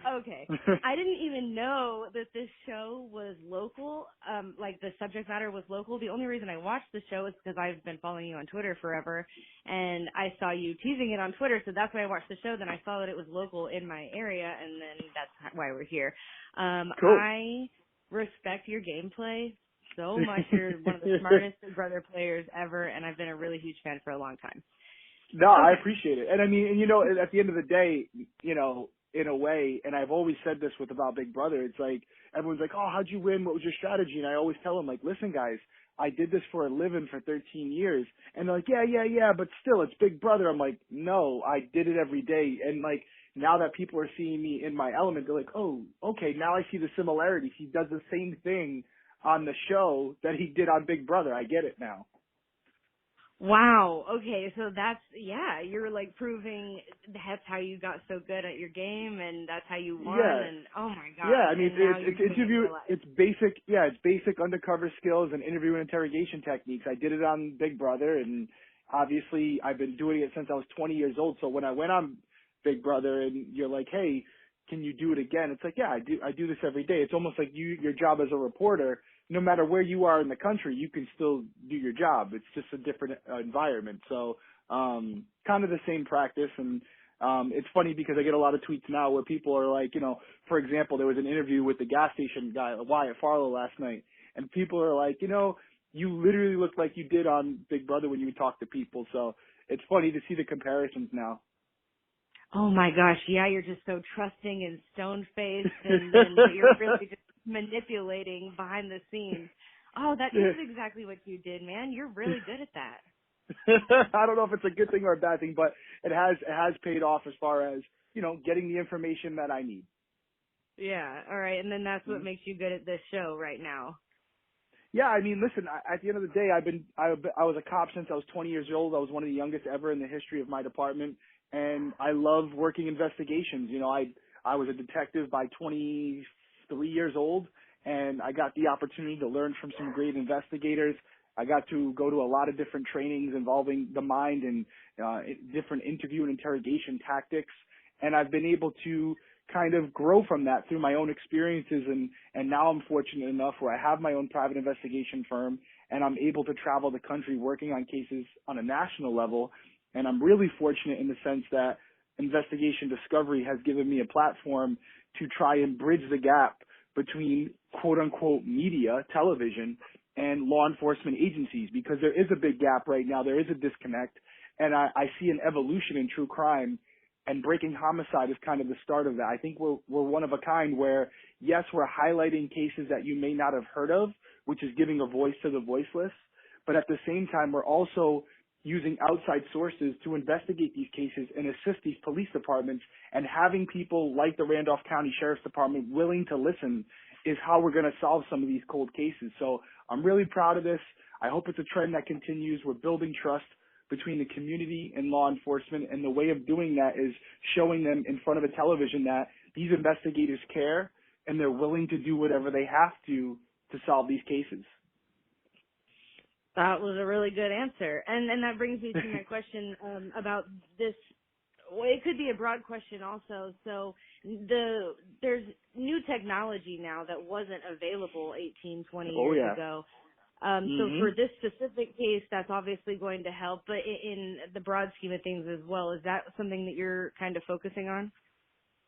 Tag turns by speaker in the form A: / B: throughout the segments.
A: Okay. I didn't even know that this show was local, like the subject matter was local. The only reason I watched the show is because I've been following you on Twitter forever, and I saw you teasing it on Twitter, so that's why I watched the show. Then I saw that it was local in my area, and then that's why we're here.
B: Cool.
A: I respect your gameplay so much. You're one of the smartest Big Brother players ever, and I've been a really huge fan for a long time.
B: No, I
A: Okay.
B: appreciate it. And I mean, and you know, at the end of the day, you know, in a way, and I've always said this about Big Brother, it's like, everyone's like, oh, how'd you win? What was your strategy? And I always tell them, like, listen, guys, I did this for a living for 13 years. And they're like, yeah, but still, it's Big Brother. I'm like, no, I did it every day. And like, now that people are seeing me in my element, they're like, oh, okay, now I see the similarities. He does the same thing on the show that he did on Big Brother. I get it now.
A: Wow. Okay. So you're like proving that's how you got so good at your game, and that's how you won.
B: Yeah.
A: And oh my gosh.
B: Yeah, I mean,
A: and now
B: it's
A: you're doing it in
B: interview,
A: real life.
B: it's basic undercover skills and interview and interrogation techniques. I did it on Big Brother, and obviously I've been doing it since I was 20 years old. So when I went on Big Brother and you're like, hey, can you do it again? It's like, yeah, I do this every day. It's almost like your job as a reporter, no matter where you are in the country, you can still do your job. It's just a different environment. So, kind of the same practice. And, it's funny because I get a lot of tweets now where people are like, you know, for example, there was an interview with the gas station guy, Wyatt Farlow, last night, and people are like, you know, you literally look like you did on Big Brother when you would talk to people. So it's funny to see the comparisons now.
A: Oh my gosh. Yeah, you're just so trusting and stone-faced, and then you're really just manipulating behind the scenes. Oh, that is exactly what you did, man. You're really good at that.
B: I don't know if it's a good thing or a bad thing, but it has paid off as far as, you know, getting the information that I need.
A: Yeah. All right. And then that's what makes you good at this show right now.
B: Yeah, I mean, listen, at the end of the day, I was a cop since I was 20 years old. I was one of the youngest ever in the history of my department, and I love working investigations. You know, I was a detective by 23 years old, and I got the opportunity to learn from some great investigators. I got to go to a lot of different trainings involving the mind and different interview and interrogation tactics, and I've been able to kind of grow from that through my own experiences, and now I'm fortunate enough where I have my own private investigation firm, and I'm able to travel the country working on cases on a national level. And I'm really fortunate in the sense that investigation discovery has given me a platform to try and bridge the gap between quote unquote media, television, and law enforcement agencies, because there is a big gap right now. There is a disconnect, and I see an evolution in true crime, and breaking homicide is kind of the start of that. I think we're one of a kind where, yes, we're highlighting cases that you may not have heard of, which is giving a voice to the voiceless, but at the same time, we're also using outside sources to investigate these cases and assist these police departments, and having people like the Randolph County Sheriff's Department willing to listen is how we're going to solve some of these cold cases. So I'm really proud of this. I hope it's a trend that continues. We're building trust between the community and law enforcement, and the way of doing that is showing them in front of a television that these investigators care and they're willing to do whatever they have to solve these cases.
A: That was a really good answer. And that brings me to my question about this. Well, it could be a broad question also. So there's new technology now that wasn't available 18, 20 years ago. So for this specific case, that's obviously going to help, but in the broad scheme of things as well, is that something that you're kind of focusing on?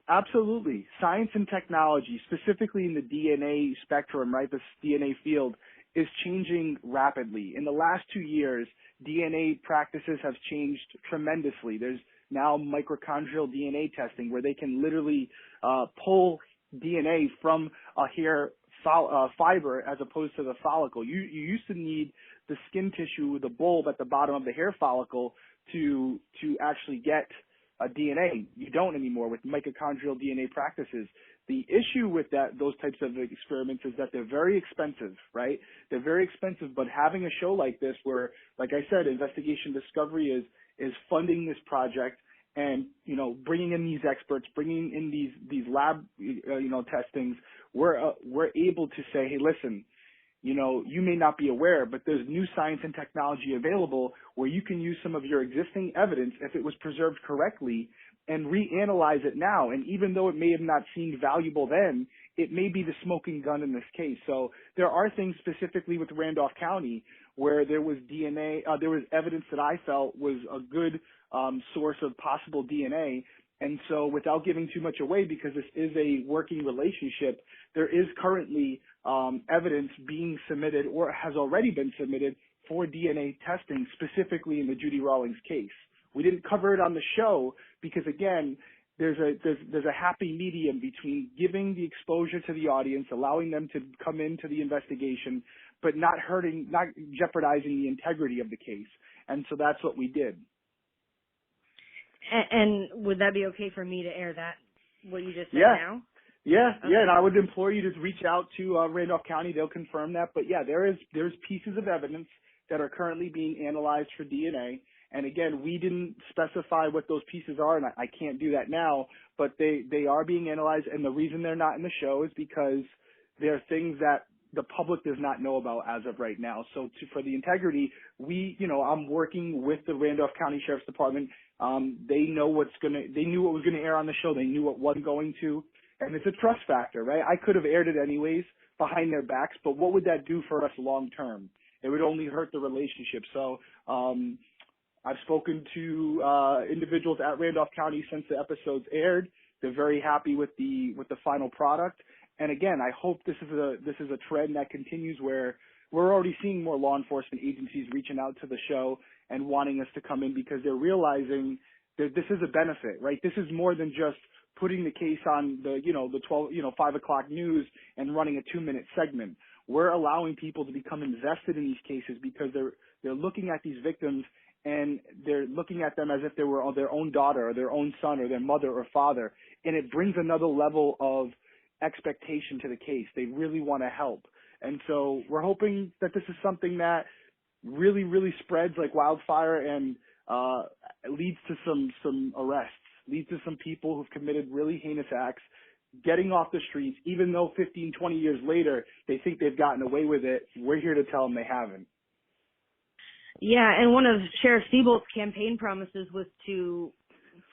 B: Absolutely. Science and technology, specifically in the DNA spectrum, right, the DNA field, is changing rapidly. In the last 2 years, DNA practices have changed tremendously. There's now mitochondrial DNA testing where they can literally pull DNA from a hair fiber as opposed to the follicle. You used to need the skin tissue, the bulb at the bottom of the hair follicle to actually get a DNA. You don't anymore with mitochondrial DNA practices. The issue with those types of experiments is that they're very expensive, right? They're very expensive, but having a show like this where, like I said, Investigation Discovery is funding this project and, you know, bringing in these experts, bringing in these lab, testings, we're able to say, hey, listen, you know, you may not be aware, but there's new science and technology available where you can use some of your existing evidence, if it was preserved correctly, and reanalyze it now. And even though it may have not seemed valuable then, it may be the smoking gun in this case. So there are things specifically with Randolph County where there was DNA, there was evidence that I felt was a good source of possible DNA. And so without giving too much away, because this is a working relationship, there is currently evidence being submitted or has already been submitted for DNA testing, specifically in the Judy Rawlings case. We didn't cover it on the show because, again, there's a happy medium between giving the exposure to the audience, allowing them to come into the investigation, but not jeopardizing the integrity of the case. And so that's what we did.
A: And would that be okay for me to air that, what you just said now?
B: Yeah,
A: Okay.
B: yeah, and I would implore you to reach out to Randolph County. They'll confirm that. But yeah, there's pieces of evidence that are currently being analyzed for DNA. And again, we didn't specify what those pieces are, and I can't do that now, but they are being analyzed. And the reason they're not in the show is because they're things that the public does not know about as of right now. So for the integrity, I'm working with the Randolph County Sheriff's Department. They knew what was going to air on the show. They knew what wasn't going to. And it's a trust factor, right? I could have aired it anyways behind their backs, but what would that do for us long term? It would only hurt the relationship. So, I've spoken to individuals at Randolph County since the episodes aired. They're very happy with the final product. And again, I hope this is a trend that continues where we're already seeing more law enforcement agencies reaching out to the show and wanting us to come in because they're realizing that this is a benefit, right? This is more than just putting the case on the 5 o'clock news and running a 2-minute segment. We're allowing people to become invested in these cases because they're looking at these victims and they're looking at them as if they were their own daughter or their own son or their mother or father. And it brings another level of expectation to the case. They really want to help. And so we're hoping that this is something that really, really spreads like wildfire and leads to some arrests, leads to some people who've committed really heinous acts getting off the streets, even though 15, 20 years later they think they've gotten away with it. We're here to tell them they haven't.
A: Yeah, and one of Sheriff Seabolt's campaign promises was to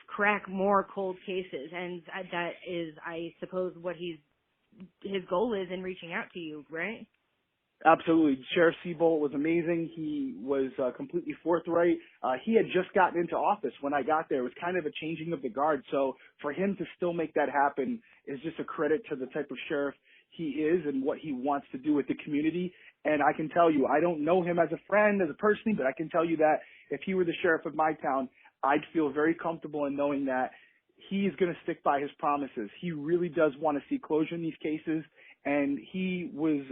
A: crack more cold cases, and that is, I suppose, what his goal is in reaching out to you, right?
B: Absolutely. Sheriff Seabolt was amazing. He was completely forthright. He had just gotten into office when I got there. It was kind of a changing of the guard. So for him to still make that happen is just a credit to the type of sheriff he is and what he wants to do with the community. And I can tell you, I don't know him as a friend, as a person, but I can tell you that if he were the sheriff of my town, I'd feel very comfortable in knowing that he is going to stick by his promises. He really does want to see closure in these cases. And he was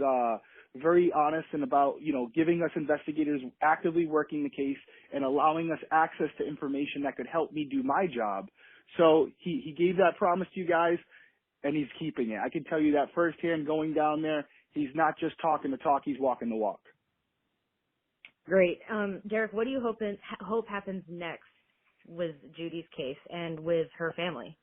B: very honest and about, giving us investigators actively working the case and allowing us access to information that could help me do my job. So he gave that promise to you guys, and he's keeping it. I can tell you that firsthand going down there. He's not just talking the talk, he's walking the walk.
A: Great. Derrick, what do you hope happens next with Judy's case and with her family?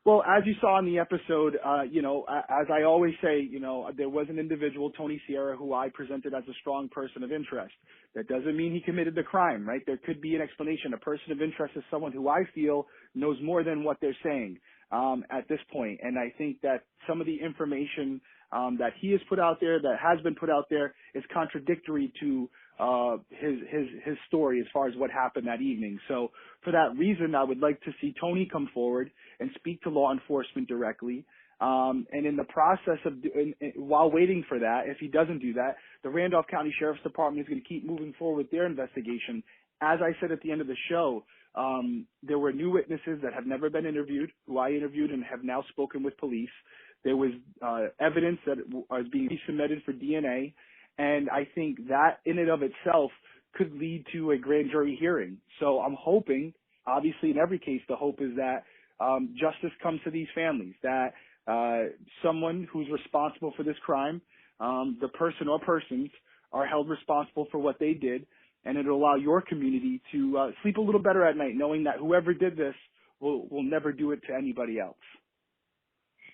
B: Well, as you saw in the episode, as I always say, there was an individual, Tony Sierra, who I presented as a strong person of interest. That doesn't mean he committed the crime, right? There could be an explanation. A person of interest is someone who I feel knows more than what they're saying at this point. And I think that some of the information that he has put out there, that has been put out there, is contradictory to his story as far as what happened that evening. So for that reason, I would like to see Tony come forward and speak to law enforcement directly. And in the process of, while waiting for that, if he doesn't do that, the Randolph County Sheriff's Department is going to keep moving forward with their investigation. As I said at the end of the show, there were new witnesses that have never been interviewed, who I interviewed and have now spoken with police. There was evidence that was being submitted for DNA, and I think that in and of itself could lead to a grand jury hearing. So I'm hoping, obviously in every case, the hope is that justice comes to these families, that someone who's responsible for this crime, the person or persons, are held responsible for what they did, and it'll allow your community to sleep a little better at night, knowing that whoever did this will never do it to anybody else.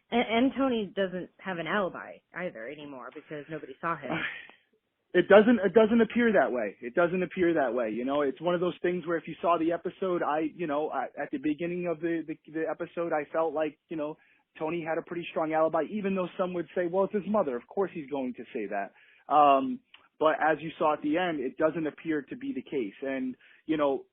A: And Tony doesn't have an alibi either anymore because nobody saw him.
B: It doesn't appear that way. It doesn't appear that way. You know, it's one of those things where if you saw the episode, at the beginning of the episode, I felt like, you know, Tony had a pretty strong alibi, even though some would say, well, it's his mother. Of course he's going to say that. But as you saw at the end, it doesn't appear to be the case. And, you know,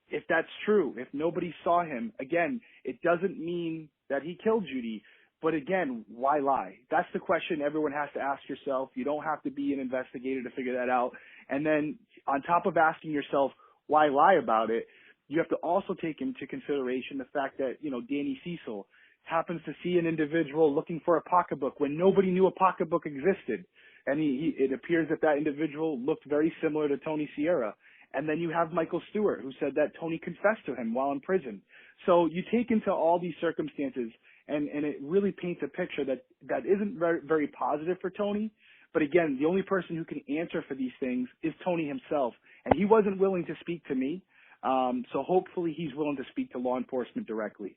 B: if that's true, if nobody saw him, again, it doesn't mean that he killed Judy. But again, why lie? That's the question everyone has to ask yourself. You don't have to be an investigator to figure that out. And then on top of asking yourself why lie about it, you have to also take into consideration the fact that, you know, Danny Cecil happens to see an individual looking for a pocketbook when nobody knew a pocketbook existed. And it appears that individual looked very similar to Tony Sierra. And then you have Michael Stewart, who said that Tony confessed to him while in prison. So you take into all these circumstances, and it really paints a picture that isn't very, very positive for Tony. But again, the only person who can answer for these things is Tony himself. And he wasn't willing to speak to me. So hopefully he's willing to speak to law enforcement directly.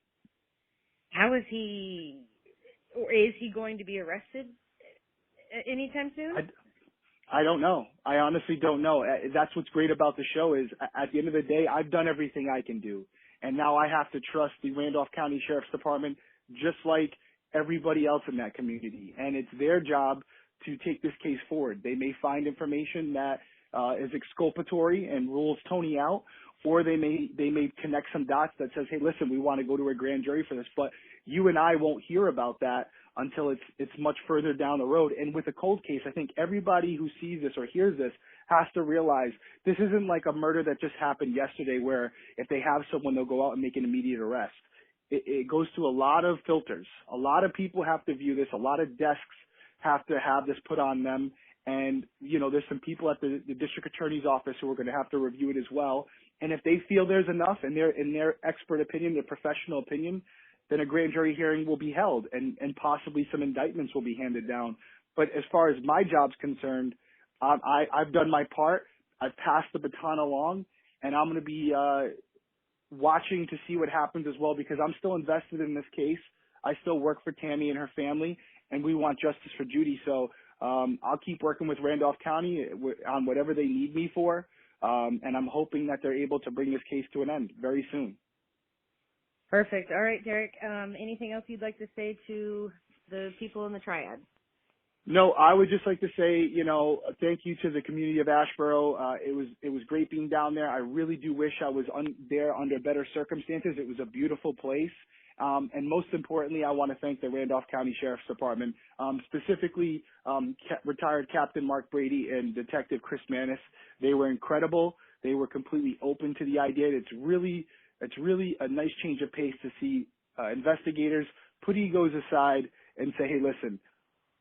A: How is he, or is he going to be arrested anytime soon?
B: I don't know. I honestly don't know. That's what's great about the show is at the end of the day, I've done everything I can do. And now I have to trust the Randolph County Sheriff's Department just like everybody else in that community. And it's their job to take this case forward. They may find information that is exculpatory and rules Tony out, or they may connect some dots that says, hey, listen, we want to go to a grand jury for this. But you and I won't hear about that until it's much further down the road. And with a cold case, I think everybody who sees this or hears this has to realize this isn't like a murder that just happened yesterday where if they have someone, they'll go out and make an immediate arrest. It goes through a lot of filters. A lot of people have to view this. A lot of desks have to have this put on them. And, you know, there's some people at the district attorney's office who are going to have to review it as well. And if they feel there's enough in their expert opinion, their professional opinion, then a grand jury hearing will be held and possibly some indictments will be handed down. But as far as my job's concerned, I've done my part. I've passed the baton along, and I'm going to be watching to see what happens as well because I'm still invested in this case. I still work for Tammy and her family, and we want justice for Judy. So I'll keep working with Randolph County on whatever they need me for, and I'm hoping that they're able to bring this case to an end very soon.
A: Perfect. All right, Derrick. Anything else you'd like to say to the people in the Triad?
B: No, I would just like to say, you know, thank you to the community of Asheboro. It was great being down there. I really do wish I was there under better circumstances. It was a beautiful place. And most importantly, I want to thank the Randolph County Sheriff's Department, specifically retired Captain Mark Brady and Detective Chris Manis. They were incredible. They were completely open to the idea. It's really a nice change of pace to see investigators put egos aside and say, hey, listen,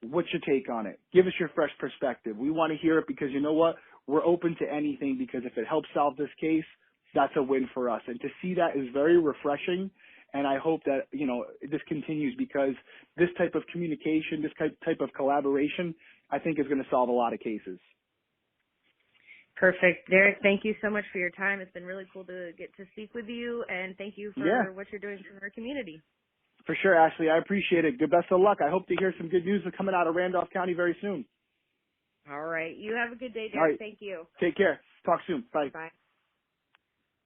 B: what's your take on it? Give us your fresh perspective. We want to hear it because you know what? We're open to anything because if it helps solve this case, that's a win for us. And to see that is very refreshing. And I hope that, you know, this continues because this type of communication, this type of collaboration, I think is going to solve a lot of cases.
A: Perfect. Derrick, thank you so much for your time. It's been really cool to get to speak with you, and thank you for what you're doing for our community.
B: For sure, Ashley. I appreciate it. Good best of luck. I hope to hear some good news coming out of Randolph County very soon.
A: All right. You have a good day, Derrick.
B: All right.
A: Thank you.
B: Take care. Talk soon. Bye.
A: Bye.